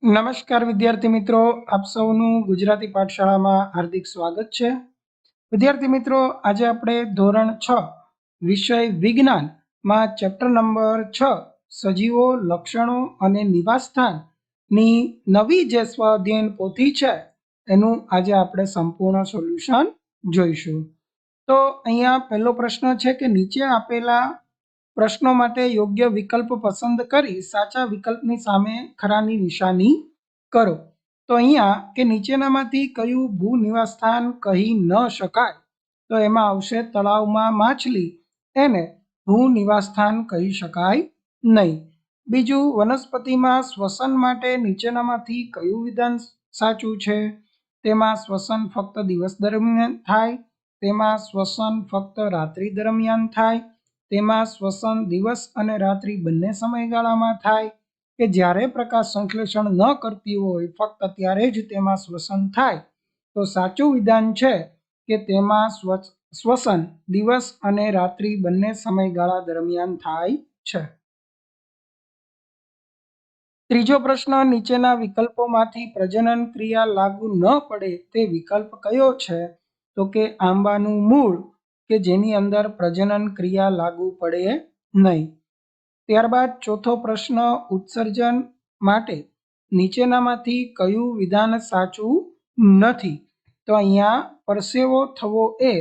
નમસ્કાર વિદ્યાર્થી મિત્રો, આપ સૌનું ગુજરાતી પાઠશાળામાં હાર્દિક સ્વાગત છે. વિદ્યાર્થી મિત્રો, આજે આપણે ધોરણ 6 વિષય વિજ્ઞાનમાં ચેપ્ટર નંબર 6 સજીવો, લક્ષણો અને નિવાસસ્થાનની નવી જે સ્વાધ્યાયન પોથી છે એનું આજે આપણે સંપૂર્ણ સોલ્યુશન જોઈશું. તો અહીંયા પહેલો પ્રશ્ન છે કે નીચે આપેલા પ્રશ્નો માટે યોગ્ય વિકલ્પ પસંદ કરી સાચા વિકલ્પની સામે ખરાની નિશાની કરો. તો અહીંયા કે નીચેનામાંથી કયું ભૂ નિવાસસ્થાન કહી ન શકાય? તો એમાં આવશે તળાવમાં માછલી, એને ભૂ નિવાસસ્થાન કહી શકાય નહીં. બીજું, વનસ્પતિમાં શ્વસન માટે નીચેનામાંથી કયું વિધાન સાચું છે? તેમાં શ્વસન ફક્ત દિવસ દરમિયાન થાય, તેમાં શ્વસન ફક્ત રાત્રિ દરમિયાન થાય, તેમાં શ્વસન દિવસ અને રાત્રિ બંને સમયગાળામાં થાય, કે જ્યારે પ્રકાશ સંશ્લેષણ ન કરતી હોય ફક્ત ત્યારે જ તેમાં શ્વસન થાય. તો સાચું વિધાન છે કે તેમાં શ્વસન દિવસ અને રાત્રિ બંને સમયગાળા દરમિયાન થાય છે. ત્રીજો પ્રશ્ન, નીચેના વિકલ્પોમાંથી પ્રજનન ક્રિયા લાગુ ન પડે તે વિકલ્પ કયો છે? તો કે આંબાનું મૂળ, કે જેની અંદર પ્રજનન ક્રિયા લાગુ પડે નહીં. ત્યારબાદ ચોથો પ્રશ્ન, ઉત્સર્જન માટે નીચેનામાંથી કયું વિધાન સાચું નથી? તો અહીંયા પરસેવો થવો એ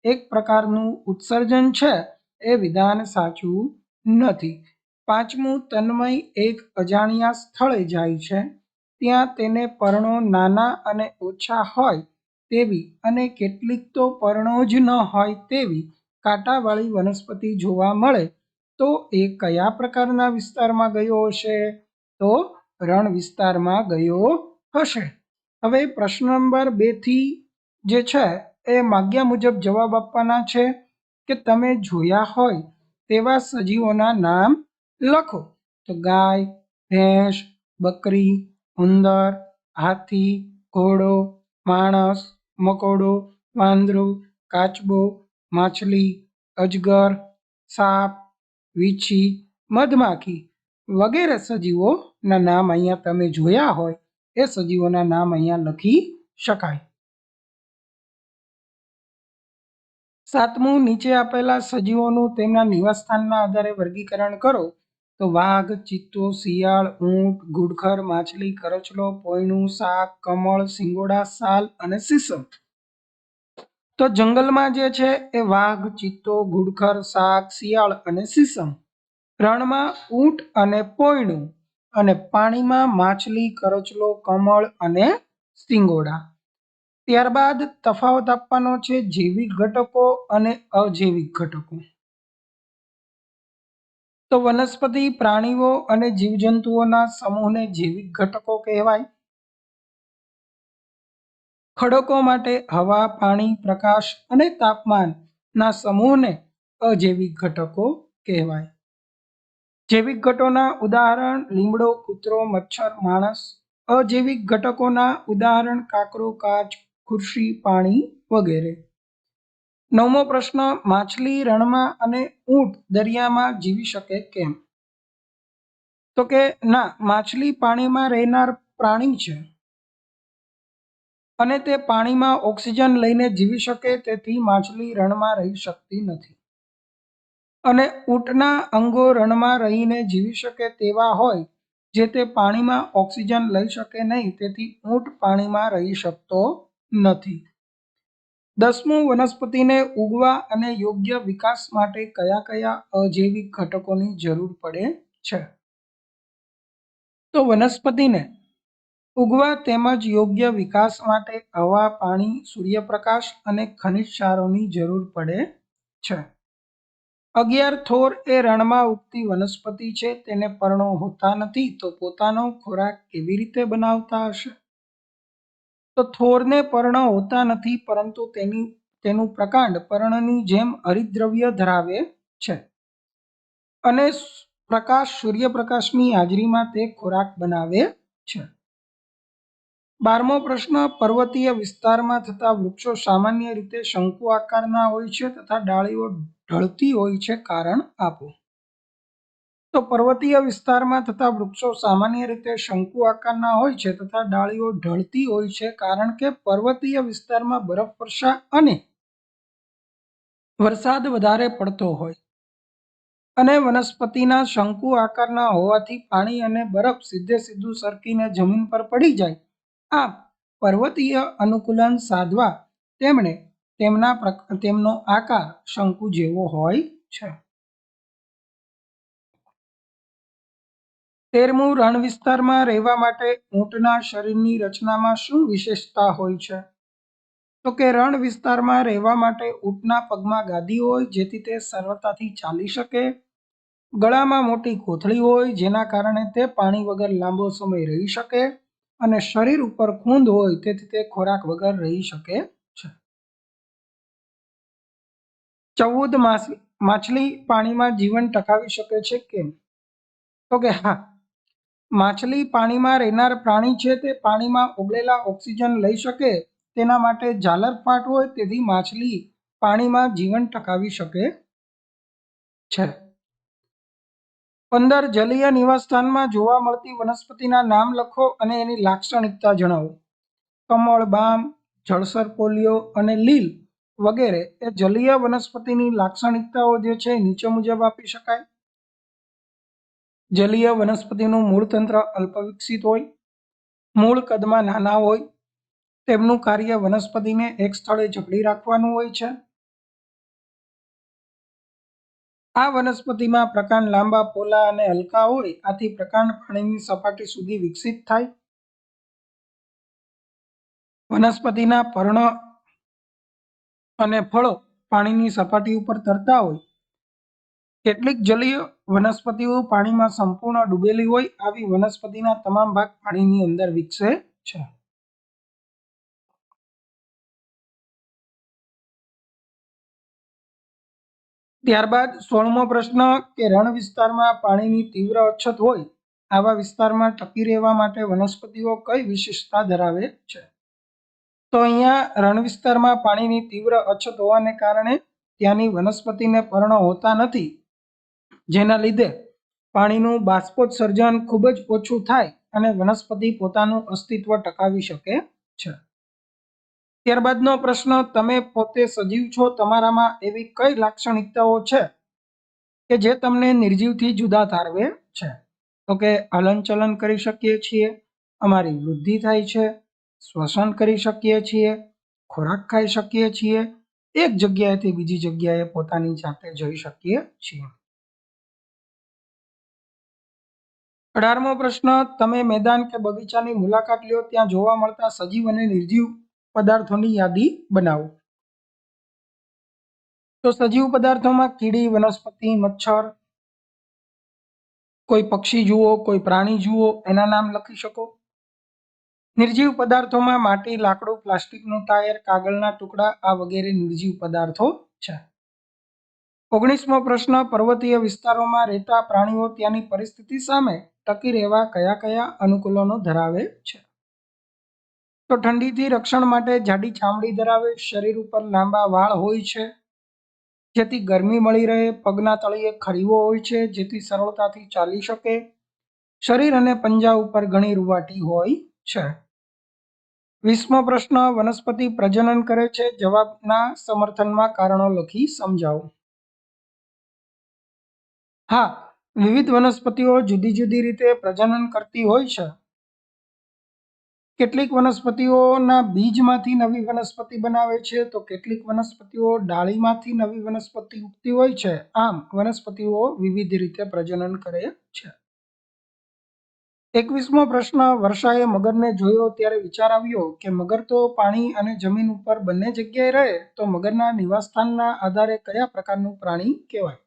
એક પ્રકારનું ઉત્સર્જન છે, એ વિધાન સાચું નથી. પાંચમું, તન્મય એક અજાણ્યા સ્થળે જાય છે, ત્યાં તેને પર્ણો નાના અને ઓછા હોય તેવી અને કેટલીક તો પર્ણો જ ન હોય તેવી કાંટાવાળી વનસ્પતિ જોવા મળે, તો એ કયા પ્રકારના વિસ્તારમાં ગયો હશે? તો રણ વિસ્તારમાં ગયો હશે. હવે પ્રશ્ન નંબર 2 થી જે છે એ માગ્યા મુજબ જવાબ આપવાના છે કે તમે જોયા હોય તેવા સજીવોના નામ લખો. તો ગાય, ભેંસ, બકરી, ઉંદર, હાથી, ઘોડો, માણસ, મકોડો, વાંદરો, કાચબો, માછલી, અજગર, સાપ, વીછી, મધમાખી વગેરે સજીવોના નામ અહીંયા તમે જોયા હોય એ સજીવોના નામ અહીંયા લખી શકાય. સાતમું, નીચે આપેલા સજીવોનું તેમના નિવાસસ્થાનના આધારે વર્ગીકરણ કરો. તો વાઘ, ચિત્તો, શિયાળ, ઊંટ, ઘુડખર, માછલી, કરચલો, પોયણું, શાક, કમળ, સિંગોડા, સાલ અને સીસમ. તો જંગલમાં જે છે એ વાઘ, ચિત્તો, ઘુડખર, શાક, શિયાળ અને સીસમ. રણમાં ઊંટ અને પોયણું, અને પાણીમાં માછલી, કરચલો, કમળ અને સિંગોડા. ત્યારબાદ તફાવત આપવાનો છે જૈવિક ઘટકો અને અજૈવિક ઘટકો. તો વનસ્પતિ, પ્રાણીઓ અને જીવજંતુઓના સમૂહને જૈવિક ઘટકો કહેવાય. ખડકો માટે હવા, પાણી, પ્રકાશ અને તાપમાનના સમૂહને અજૈવિક ઘટકો કહેવાય. જૈવિક ઘટકોના ઉદાહરણ લીમડો, કૂતરો, મચ્છર, માણસ. અજૈવિક ઘટકોના ઉદાહરણ કાંકરો, કાચ, ખુરશી, પાણી વગેરે. નવમો પ્રશ્ન, માછલી રણમાં અને ઊંટ દરિયામાં જીવી શકે કેમ? તો કે ના, માછલી પાણીમાં રહેનાર પ્રાણી છે અને તે પાણીમાં ઓક્સિજન લઈને જીવી શકે, તેથી માછલી રણમાં રહી શકતી નથી. અને ઊંટના અંગો રણમાં રહીને જીવી શકે તેવા હોય, જે તે પાણીમાં ઓક્સિજન લઈ શકે નહીં, તેથી ઊંટ પાણીમાં રહી શકતો નથી. 10મું, વનસ્પતિને ઉગવા અને યોગ્ય વિકાસ માટે કયા કયા અજૈવિક ઘટકોની જરૂર પડે છે? તો વનસ્પતિને ઉગવા તેમજ યોગ્ય વિકાસ માટે હવા, પાણી, સૂર્યપ્રકાશ અને ખનિજ ક્ષારોની જરૂર પડે છે. 11, થોર એ રણમાં ઉગતી વનસ્પતિ છે, તેને પર્ણો હોતા નથી, તો પોતાનો ખોરાક કેવી રીતે બનાવતા હશે? તો થોરને પર્ણ હોતા નથી, પરંતુ તેનું પ્રકાંડ પર્ણની જેમ હરિતદ્રવ્ય ધરાવે છે અને સૂર્યપ્રકાશની હાજરીમાં તે ખોરાક બનાવે છે. 12મો પ્રશ્ન, પર્વતીય વિસ્તારમાં થતા વૃક્ષો સામાન્ય રીતે શંકુ આકારના હોય છે તથા ડાળીઓ ઢળતી હોય છે, કારણ આપો. તો પર્વતીય વિસ્તારમાં થતા વૃક્ષો સામાન્ય રીતે શંકુ આકારના હોય છે તથા ડાળીઓ ઢળતી હોય છે, કારણ કે પર્વતીય વિસ્તારમાં બરફવર્ષા અને વરસાદ વધારે પડતો હોય અને વનસ્પતિના શંકુ આકારના હોવાથી પાણી અને બરફ સીધું સરકીને જમીન પર પડી જાય. આમ પર્વતીય અનુકૂલન સાધવા તેમનો આકાર શંકુ જેવો હોય છે. 13મું, રણ વિસ્તારમાં રહેવા માટે ઊંટના શરીરની રચનામાં શું વિશેષતા હોય છે? તો કે રણ વિસ્તારમાં રહેવા માટે ઊંટના પગમાં ગાદી હોય જેથી તે સરળતાથી ચાલી શકે, ગળામાં મોટી કોથળી હોય જેના કારણે તે પાણી વગર લાંબો સમય રહી શકે અને શરીર ઉપર ખૂંદ હોય તેથી તે ખોરાક વગર રહી શકે છે. 14, માછલી પાણીમાં જીવન ટકાવી શકે છે કેમ? તો કે હા, માછલી પાણીમાં રહેનાર પ્રાણી છે. તે પાણીમાં ઓગળેલા ઓક્સિજન લઈ શકે તેના માટે ઝાલરફાટ હોય તેથી માછલી પાણીમાં જીવન ટકાવી શકે છે. 15, જલીય નિવાસસ્થાનમાં જોવા મળતી વનસ્પતિના નામ લખો અને એની લાક્ષણિકતા જણાવો. કમળ, બામ, જળસર પોલિયો અને લીલ વગેરે એ જલીય વનસ્પતિની લાક્ષણિકતાઓ જે છે નીચે મુજબ આપી શકાય. જલીય વનસ્પતિનું મૂળ તંત્ર અલ્પવિકસિત હોય, મૂળ કદમાં નાના હોય, તેમનું કાર્ય વનસ્પતિને એક સ્થળે જકડી રાખવાનું હોય છે. આ વનસ્પતિમાં પ્રકાંડ લાંબા, પોલા અને હલકા હોય, આથી પ્રકાંડ પાણીની સપાટી સુધી વિકસિત થાય. વનસ્પતિના પર્ણ અને ફળો પાણીની સપાટી ઉપર તરતા હોય. કેટલીક જલીય વનસ્પતિઓ પાણીમાં સંપૂર્ણ ડૂબેલી હોય, આવી વનસ્પતિના તમામ ભાગ પાણીની અંદર વિકસે છે. ત્યારબાદ 16મો પ્રશ્ન કે રણ વિસ્તારમાં પાણીની તીવ્ર અછત હોય, આવા વિસ્તારમાં ટકી રહેવા માટે વનસ્પતિઓ કઈ વિશેષતા ધરાવે છે? તો અહીંયા રણ વિસ્તારમાં પાણીની તીવ્ર અછત હોવાને કારણે ત્યાંની વનસ્પતિને પર્ણો હોતા નથી, જેના લીધે પાણીનું બાષ્પોત્સર્જન ખૂબ જ ઓછું થાય અને વનસ્પતિ પોતાનું અસ્તિત્વ ટકાવી શકે છે. ત્યારબાદનો પ્રશ્ન, તમે પોતે સજીવ છો, તમારામાં એવી કઈ લાક્ષણિકતાઓ છે કે જે તમને નિર્જીવથી જુદા તારવે છે? તો કે હલનચલન કરી શકીએ છીએ, અમારી વૃદ્ધિ થાય છે, શ્વસન કરી શકીએ છીએ, ખોરાક ખાઈ શકીએ છીએ, એક જગ્યાએથી બીજી જગ્યાએ પોતાની જાતે જઈ શકીએ છીએ. 18મો પ્રશ્ન, તમે મેદાન કે બગીચાની મુલાકાત લ્યો ત્યાં જોવા મળતા સજીવ અને નિર્જીવ પદાર્થોની યાદી બનાવો. તો સજીવ પદાર્થોમાં કીડી, વનસ્પતિ, મચ્છર, કોઈ પક્ષી જુઓ, કોઈ પ્રાણી જુઓ, એના નામ લખી શકો. નિર્જીવ પદાર્થોમાં માટી, લાકડું, પ્લાસ્ટિકનું ટાયર, કાગળના ટુકડા આ વગેરે નિર્જીવ પદાર્થો છે. 19મો પ્રશ્ન, પર્વતીય વિસ્તારોમાં રહેતા પ્રાણીઓ ત્યાંની પરિસ્થિતિ સામે ટકી રહેવા કયા કયા અનુકૂલનો ધરાવે છે? તો ઠંડીથી રક્ષણ માટે જાડી ચામડી ધરાવે, શરીર ઉપર લાંબા વાળ હોય છે જેથી ગરમી મળી રહે, પગના તળિયે ખડીઓ હોય છે જેથી સરળતાથી ચાલી શકે, શરીર અને પંજા ઉપર ઘણી રૂંવાટી હોય છે. 20મો પ્રશ્ન, વનસ્પતિ પ્રજનન કરે છે, જવાબના સમર્થનમાં કારણો લખી સમજાવો. હા, વિવિધ વનસ્પતિઓ જુદી જુદી રીતે પ્રજનન કરતી હોય છે. કેટલીક વનસ્પતિઓના બીજમાંથી નવી વનસ્પતિ બનાવે છે તો કેટલીક વનસ્પતિઓ ડાળીમાંથી નવી વનસ્પતિ ઉગતી હોય છે. આમ વનસ્પતિઓ વિવિધ રીતે પ્રજનન કરે છે. 21મો પ્રશ્ન, વર્ષાએ મગરને જોયો ત્યારે વિચાર આવ્યો કે મગર તો પાણી અને જમીન ઉપર બંને જગ્યાએ રહે, તો મગરના નિવાસસ્થાનના આધારે કયા પ્રકારનું પ્રાણી કહેવાય?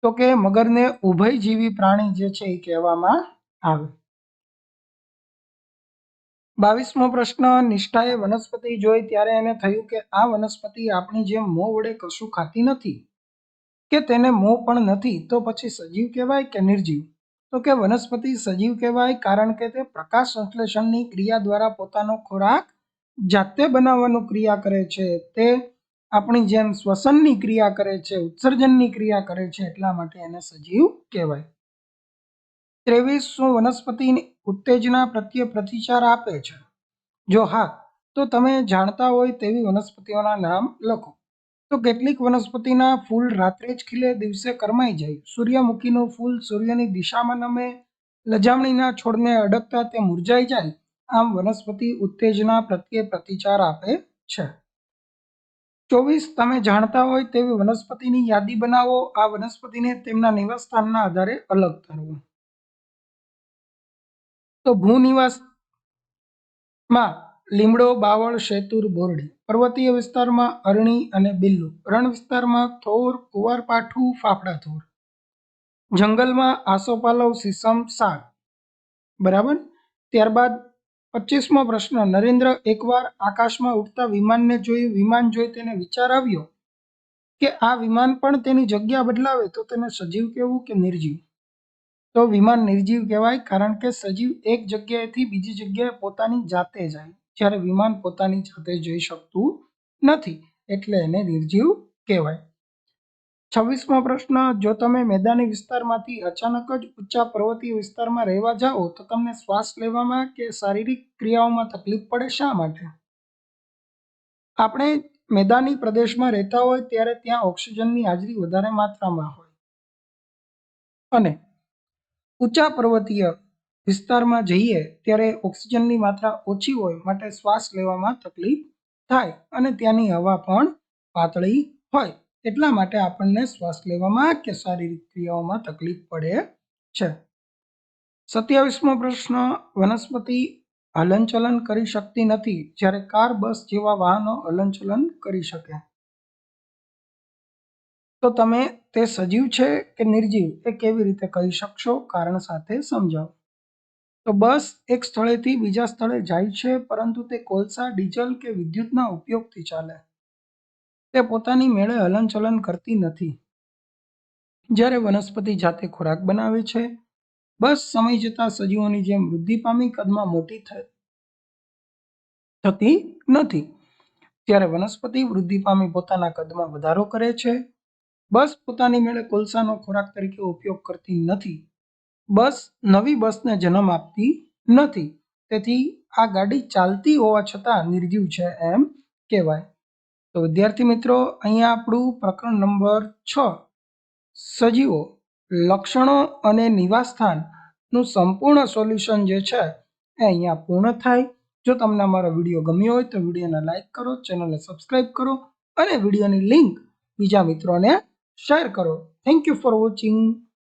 તો કે મગરને ઉભયજીવી પ્રાણી જે છે એ કહેવામાં આવે. 22મો પ્રશ્ન, નિષ્ઠાએ વનસ્પતિ જોઈ ત્યારે એને થયું કે આ વનસ્પતિ આપણી જેમ મોં વડે કશું ખાતી નથી કે તેને મોં પણ નથી, તો પછી સજીવ કહેવાય કે નિર્જીવ? તો કે વનસ્પતિ સજીવ કહેવાય, કારણ કે તે પ્રકાશ સંશ્લેષણની ક્રિયા દ્વારા પોતાનો ખોરાક જાતે બનાવવાનું ક્રિયા કરે છે. તે આપણી જેમ શ્વસનની ક્રિયા કરે છે, ઉત્સર્જનની ક્રિયા કરે છે, એટલા માટે એને સજીવ કહેવાય. 23 શું વનસ્પતિ ઉત્તેજના પ્રત્યે પ્રતિચાર આપે છે? જો હા, તો તમે જાણતા હોય તેવી વનસ્પતિઓના નામ લખો. તો કેટલીક વનસ્પતિના ફૂલ રાત્રે જ ખીલે, દિવસે કરમાઈ જાય. સૂર્યમુખીનું ફૂલ સૂર્યની દિશામાં નમે, લજામણીના છોડને અડકતા તે મુરઝાઈ જાય. આમ વનસ્પતિ ઉત્તેજના પ્રત્યે પ્રતિચાર આપે છે. 24 તમે જાણતા હોય તેવી વનસ્પતિની યાદી બનાવો. આ વનસ્પતિને તેમના નિવાસસ્થાનના આધારે અલગ કરવું. તો ભૂનિવાસમાં લીમડો, બાવળ, શેતુર, બોરડી. પર્વતીય વિસ્તારમાં અરણી અને બિલ્લુ. રણ વિસ્તારમાં થોર, કુંવારપાઠું, ફાફડા થોર. જંગલમાં આસોપાલવ, સીસમ, સાગ. બરાબર. ત્યારબાદ 25મો પ્રશ્ન. નરેન્દ્ર એકવાર આકાશમાં ઉડતા વિમાનને જોયું. વિમાન જોઈ તેને વિચાર આવ્યો કે આ વિમાન પણ તેની જગ્યા બદલાવે તો તેને સજીવ કહેવું કે નિર્જીવ? તો વિમાન નિર્જીવ કહેવાય, કારણ કે સજીવ એક જગ્યાએથી બીજી જગ્યાએ પોતાની જાતે જાય, જ્યારે વિમાન પોતાની જાતે જઈ શકતું નથી, એટલે એને નિર્જીવ કહેવાય. 26મો પ્રશ્ન. જો તમે મેદાની વિસ્તારમાંથી અચાનક જ ઊંચા પર્વતીય વિસ્તારમાં રહેવા જાઓ તો તમને શ્વાસ લેવામાં કે શારીરિક ક્રિયાઓમાં તકલીફ પડે. શા માટે? આપણે મેદાની પ્રદેશમાં રહેતા હોય ત્યારે ત્યાં ઓક્સિજનની હાજરી વધારે માત્રામાં હોય અને ઊંચા પર્વતીય વિસ્તારમાં જઈએ ત્યારે ઓક્સિજનની માત્રા ઓછી હોય, માટે શ્વાસ લેવામાં તકલીફ થાય અને ત્યાંની હવા પણ પાતળી હોય, એટલા માટે આપણને શ્વાસ લેવામાં કે શારીરિક ક્રિયાઓમાં તકલીફ પડે છે. 27મો પ્રશ્ન. વનસ્પતિ હલનચલન કરી શકતી નથી, જ્યારે કાર, બસ જેવા વાહનો હલનચલન કરી શકે. તો તમે તે સજીવ છે કે નિર્જીવ એ કેવી રીતે કહી શકશો? કારણ સાથે સમજાવો. તો બસ એક સ્થળેથી બીજા સ્થળે જાય છે, પરંતુ તે કોલસા, ડીઝલ કે વિદ્યુતના ઉપયોગથી ચાલે. તે પોતાની મેળે હલનચલન કરતી નથી. જ્યારે વનસ્પતિ જાતે ખોરાક બનાવે છે. બસ સમય જતાં સજીવોની જેમ વૃદ્ધિ પામી કદમાં મોટી થતી નથી. ત્યારે વનસ્પતિ વૃદ્ધિ પામી પોતાના કદમાં વધારો કરે છે. બસ પોતાની મેળે કોલસાનો ખોરાક તરીકે ઉપયોગ કરતી નથી. બસ નવી બસને જન્મ આપતી નથી. તેથી આ ગાડી ચાલતી હોવા છતાં નિર્જીવ છે એમ કહેવાય. તો વિદ્યાર્થી મિત્રો, અહીંયા આપણું પ્રકરણ નંબર 6 સજીવો, લક્ષણો અને નિવાસસ્થાનનું સંપૂર્ણ સોલ્યુશન જે છે એ અહીંયા પૂર્ણ થાય. જો તમને અમારો વિડીયો ગમ્યો હોય તો વિડીયોને લાઈક કરો, ચેનલને સબસ્ક્રાઈબ કરો અને વિડીયોની લિંક બીજા મિત્રોને શેર કરો. Thank you for watching.